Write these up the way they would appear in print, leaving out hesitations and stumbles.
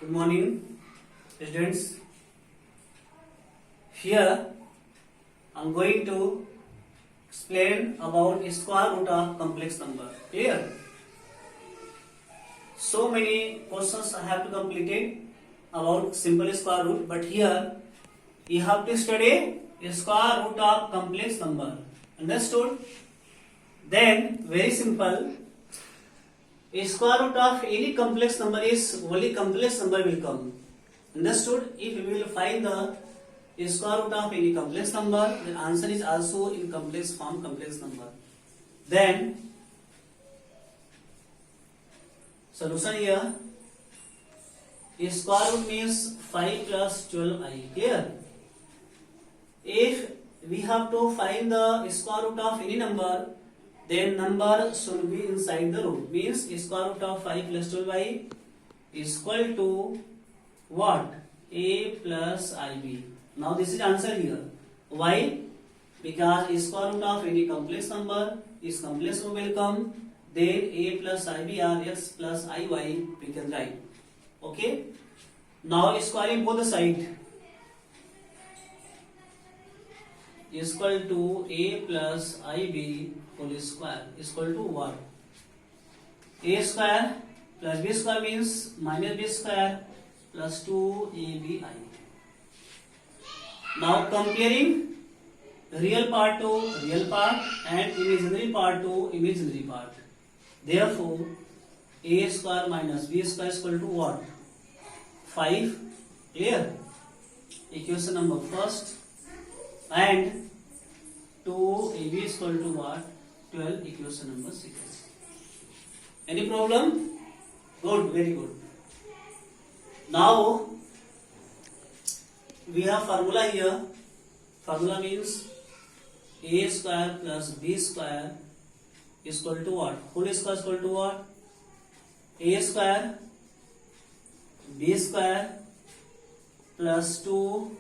Good morning, students. Here I am going to explain about square root of complex number. Clear? So many questions I have to complete it about simple square root, but here you have to study square root of complex number. Understood? Then very simple. Square root of any complex number is only complex number will come. Understood? If we will find the square root of any complex number, the answer is also in complex form, complex number. Then solution here. Square root means 5 plus 12i. Clear? If we have to find the square root of any number, then number should be inside the root. Means square root of 5 plus 12i is equal to what? A plus ib. Now this is answer here. Why? Because square root of any complex number is complex number will come. Then a plus ib or x plus iy we can write. Okay. Now squaring both the side is equal to a plus ib whole square is equal to what? A square plus b square means minus b square plus 2abi. Now comparing real part to real part and imaginary part to imaginary part. Therefore, a square minus b square is equal to what? 5. Clear? Equation number first. And 2ab is equal to what? 12. Equation number second. Any problem? Good, very good. Now we have formula here. Formula means a square plus b square is equal to what? Whole square is equal to what? A square b square plus 2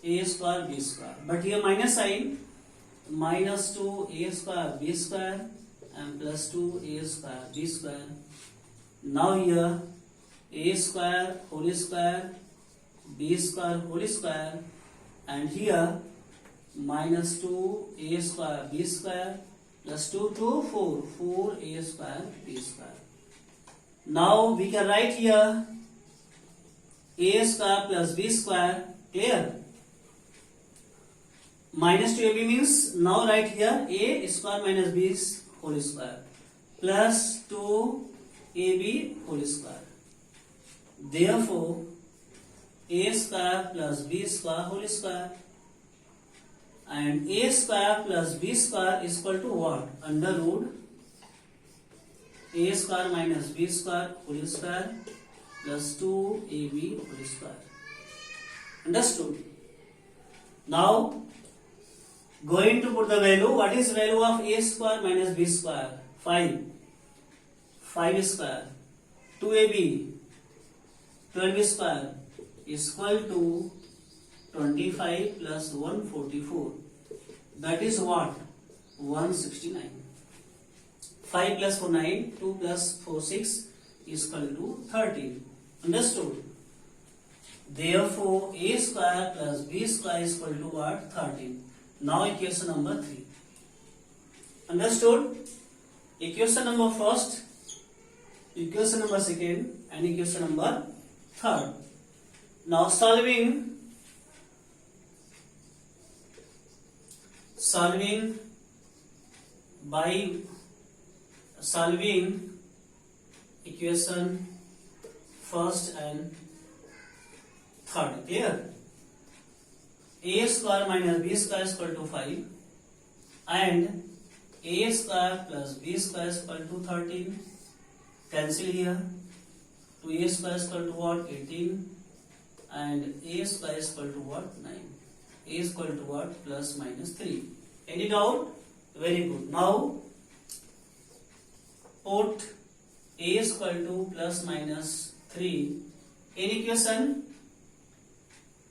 a square b square. But here minus sign, minus 2 a square b square and plus 2 a square b square. Now here a square whole square b square whole square, and here minus 2 a square b square plus 2 to 4 a square b square. Now we can write here a square plus b square. Clear? Minus 2ab means now write here a square minus b whole square plus 2ab whole square. Therefore, a square plus b square whole square and a square plus b square is equal to what? Under root a square minus b square whole square plus 2ab whole square. Understood? Now going to put the value. What is value of a square minus b square? 5. 5 square. 2ab 12 square is equal to 25 plus 144. That is what? 169. 5 plus 4 9. 2 plus 4 6 is equal to 13. Understood? Therefore, a square plus b square is equal to what? 13. Now equation number 3. Understood? Equation number first, equation number second, and equation number third. Now solving by solving equation first and third. Clear? A square minus b square is equal to 5 and a square plus b square is equal to 13. Cancel here. 2a square is equal to what? 18 and a square is equal to what? 9. A is equal to what? Plus minus 3. Any doubt? Very good. Now put a is equal to plus minus 3 in equation.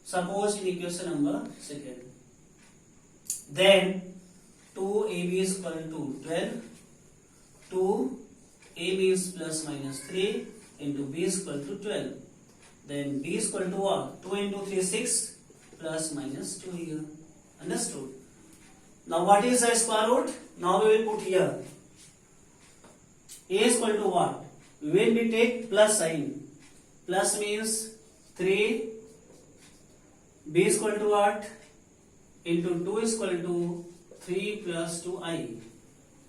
Suppose in equation number second. Then 2ab is equal to 12. 2 a means plus minus 3 into b is equal to 12. Then b is equal to what? 2 into 3 6 plus minus 2 here. Understood? Now what is the square root? Now we will put here. A is equal to what? When we take plus sign, plus means 3, b is equal to what? Into 2 is equal to 3 plus 2i.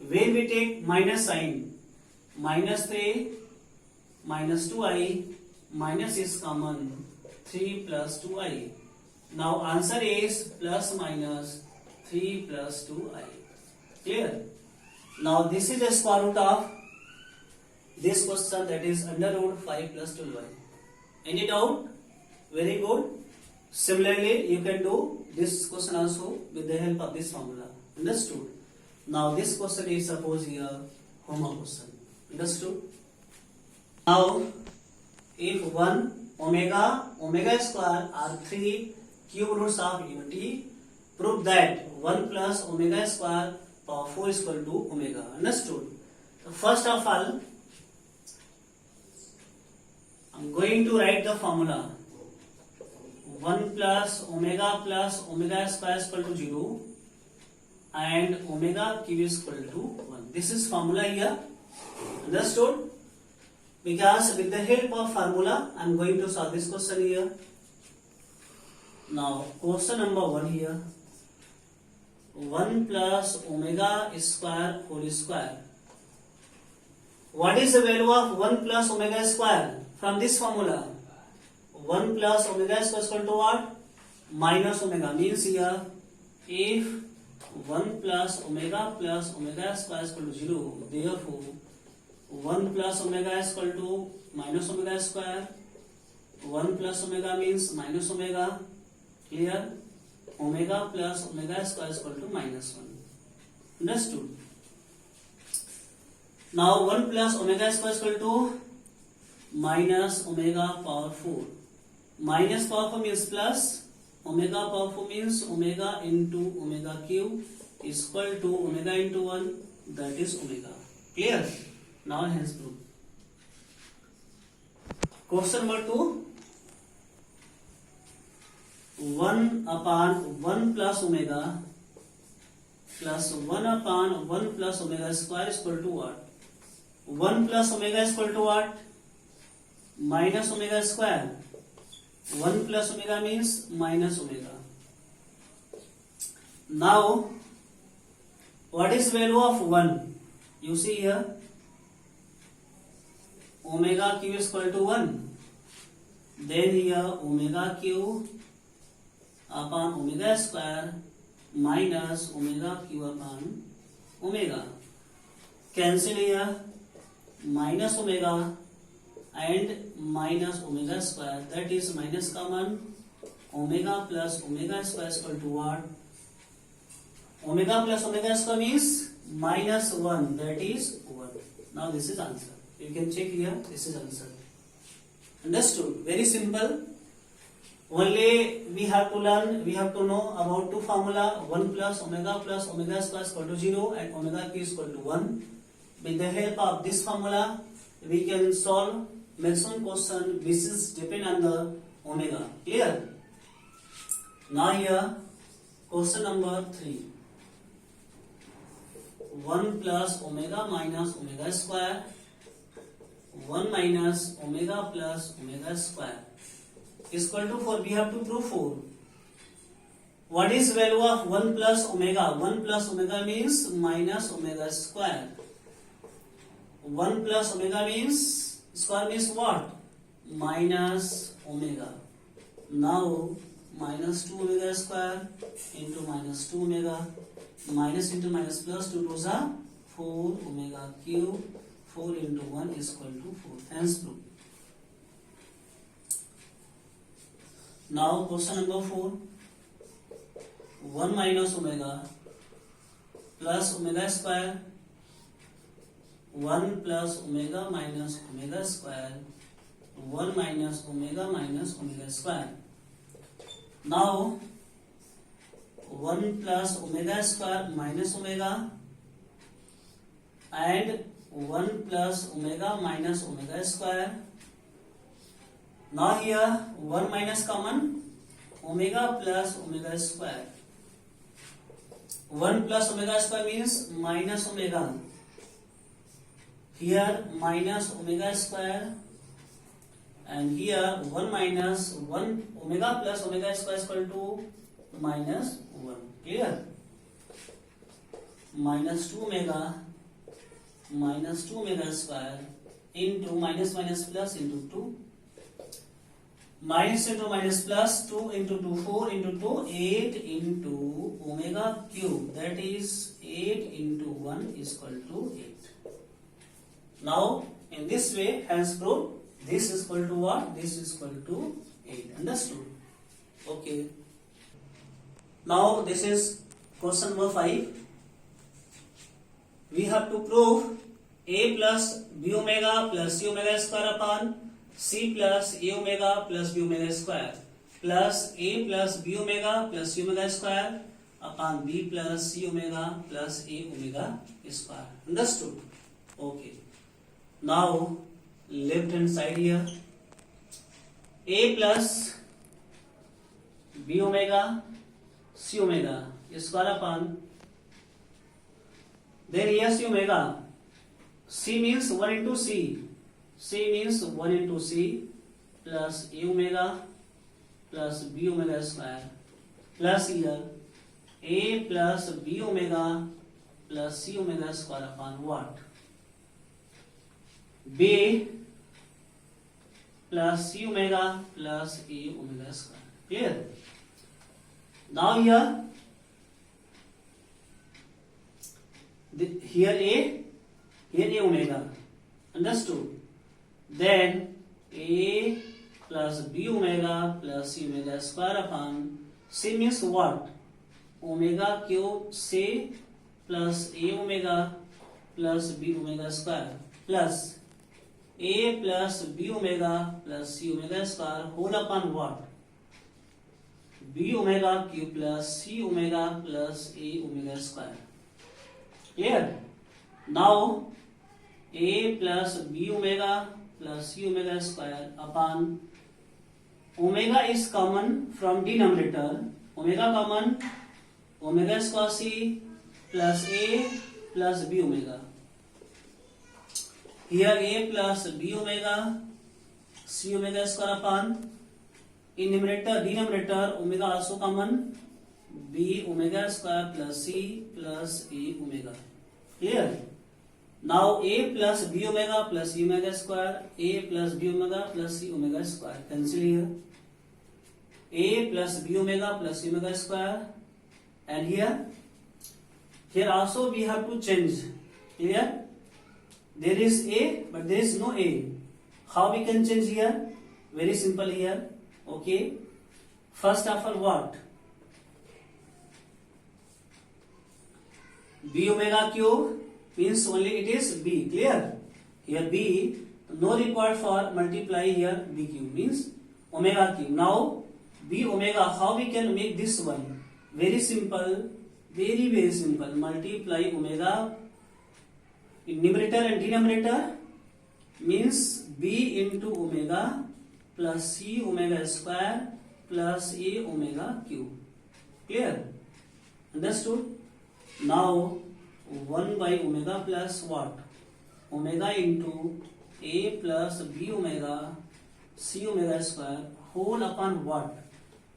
When we take minus sign, minus 3 minus 2i, minus is common, 3 plus 2i. Now answer is plus minus 3 plus 2i. Clear? Now this is the square root of this question, that is under root 5 plus 12y. Any doubt? Very good. Similarly, you can do this question also with the help of this formula. Understood? Now this question is suppose here homework question. Understood? Now if 1 omega square are 3 cube roots of unity, prove that 1 plus omega square power 4 is equal to omega. Understood? First of all, I am going to write the formula. 1 plus omega square is equal to 0 and omega cube is equal to 1. This is formula here. Understood? Because with the help of formula, I am going to solve this question here. Now, question number 1 here. 1 plus omega square whole square. What is the value of 1 plus omega square? From this formula, 1 plus omega square is equal to what? Minus omega. Means here, if 1 plus omega square is equal to 0, therefore 1 plus omega is equal to minus omega square. 1 plus omega means minus omega. Clear? Omega plus omega square is equal to minus 1. Understood? Now 1 plus omega square is equal to minus omega power 4. Minus power 4 means plus. Omega power 4 means omega into omega cube is equal to omega into 1. That is omega. Clear? Now hence proof. Question number 2. 1 upon 1 plus omega plus 1 upon 1 plus omega square is equal to what? 1 plus omega is equal to what? Minus omega square. 1 plus omega means minus omega. Now, what is value of 1? You see here, omega cube is equal to 1. Then here, omega cube upon omega square minus omega cube upon omega. Cancel here, minus omega and minus omega square, that is minus common. Omega plus omega square is equal to what? Omega plus omega square means minus 1, that is 1. Now this is answer. You can check here, this is answer. Understood? Very simple. Only we have to learn, we have to know about two formula. 1 plus omega square is equal to 0 and omega q is equal to 1. With the help of this formula, we can solve maximum question which is depend on the omega. Clear? Now here, question number 3. 1 plus omega minus omega square, 1 minus omega plus omega square is equal to 4. We have to prove 4. What is value of 1 plus omega? 1 plus omega means minus omega square. 1 plus omega means, square means what? Minus omega. Now, minus 2 omega square into minus 2 omega. Minus into minus plus 2 to the 4 omega cube. 4 into 1 is equal to 4. Hence proof. Now, question number 4. 1 minus omega plus omega square. 1 plus omega minus omega square. 1 minus omega square. Now, 1 plus omega square minus omega and 1 plus omega minus omega square Now here 1 minus common, omega plus omega square. 1 plus omega square means minus omega. Here minus omega square, and here 1 minus 1 omega plus omega square is equal to minus 1. Clear? Minus 2 omega square into minus minus plus into 2. Minus into minus plus 2 into 2, 4 into 2, 8 into omega cube. That is 8 into 1 is equal to 8. Now in this way, hence proved, this is equal to what? This is equal to 8. Understood? Okay. Now this is question number 5. We have to prove a plus b omega plus c omega square upon c plus a omega plus b omega square plus a plus b omega plus c omega square upon b plus c omega plus a omega square. Understood? Okay. Now left hand side here, a plus b omega c omega square upon, then here c omega, c means 1 into c, c means 1 into c plus a omega plus b omega square plus here a plus b omega plus c omega square upon what? B plus c omega plus a omega square. Clear? Now here a omega. Understood? Then a plus b omega plus c omega square upon c means what? Omega cube c plus a omega plus b omega square plus a plus b omega plus c omega square whole upon what? B omega cube plus c omega plus a omega square. Clear? Now a plus b omega plus c omega square upon omega is common from denominator. Omega common, omega square c plus a plus b omega. Here a plus b omega c omega square upon, in denominator omega also common, b omega square plus c plus a omega. Clear? Now a plus b omega plus c omega square, a plus b omega plus c omega square. Cancel here. A plus b omega plus c omega square, and here also we have to change. Clear? There is a, but there is no a. How we can change here? Very simple here. Okay. First of all, what? B omega cube means only it is b. Clear? Here b, no required for multiply here b cube means omega cube. Now b omega, how we can make this one? Very simple, very simple. Multiply omega in numerator and denominator means b into omega plus c omega square plus a omega cube. Clear? Understood? Now 1 by omega plus what? Omega into a plus b omega c omega square whole upon what?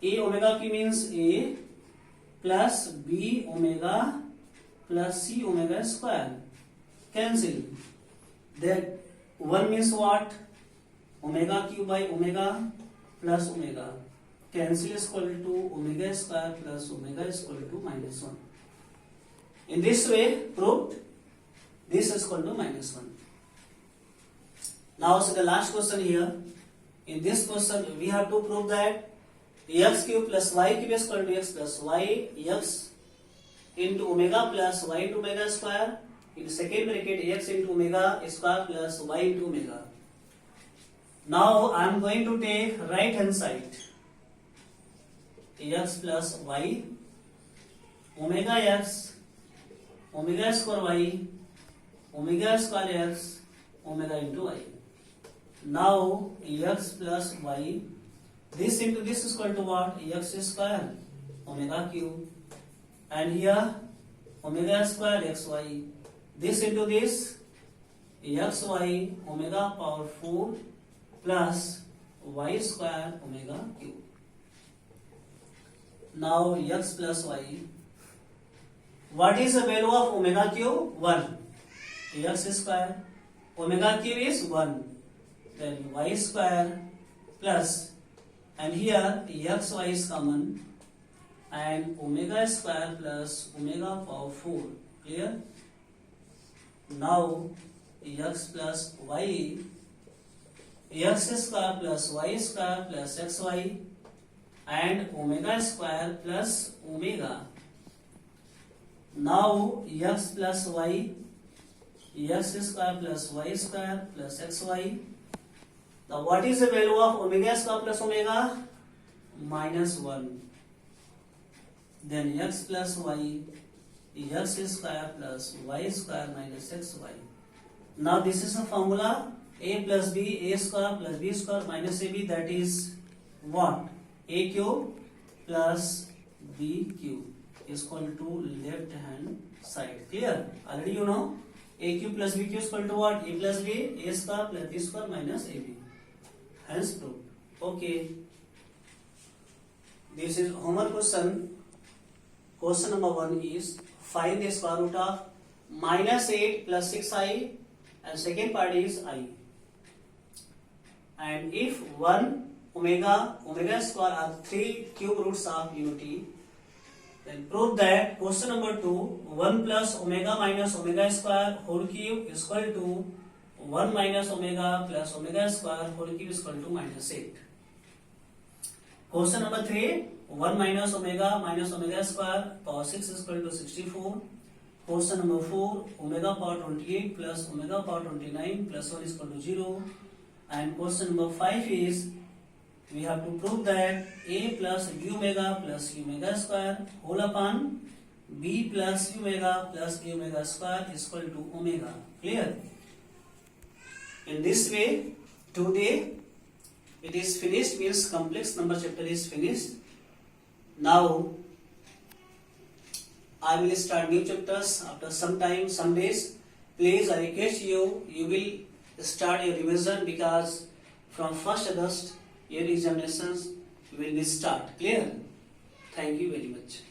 A omega cube means a plus b omega plus c omega square. Cancel. That 1 means what? Omega cube by omega plus omega. Cancel is equal to omega square plus omega is equal to minus 1. In this way, proved this is equal to minus 1. Now, so the last question here. In this question, we have to prove that x cube plus y cube is equal to x plus y, x into omega plus y into omega square, in second bracket x into omega square plus y into omega. Now I am going to take right hand side, x plus y, omega x, omega square y, omega square x, omega into y. Now x plus y, this into this is equal to what? X square omega cube, and here omega square xy. This into this xy omega power 4 plus y square omega cube. Now x plus y. What is the value of omega cube? 1. X square. Omega cube is 1. Then y square plus, and here xy is common, and omega square plus omega power 4. Clear? Now x plus y, x square plus y square plus xy, and omega square plus omega. Now x plus y, x square plus y square plus xy. Now what is the value of omega square plus omega? -1. Then x plus y, x square plus y square minus xy. Now this is a formula: a plus b, a square plus b square minus ab, that is what? A cube plus b cube is equal to left hand side. Clear? Already you know. A cube plus b cube is equal to what? A plus b, a square plus b square minus ab. Hence proved. Okay. This is homework question. Question number 1 is find the square root of -8 plus 6i, and second part is I. And if 1 omega square are 3 cube roots of unity, then prove that question number 2, 1 plus omega minus omega square whole cube is equal to 1 minus omega plus omega square whole cube is equal to -8. Question number 3, 1 minus omega square power 6 is equal to 64. Question number 4, omega power 28 plus omega power 29 plus 1 is equal to 0. And question number 5 is, we have to prove that a plus b omega plus c omega square whole upon b plus c omega plus a omega square is equal to omega. Clear? In this way, today it is finished, means complex number chapter is finished. Now I will start new chapters after some time, some days. Please, I request you will start your revision, because from 1st August your examinations will be start. Clear? Thank you very much.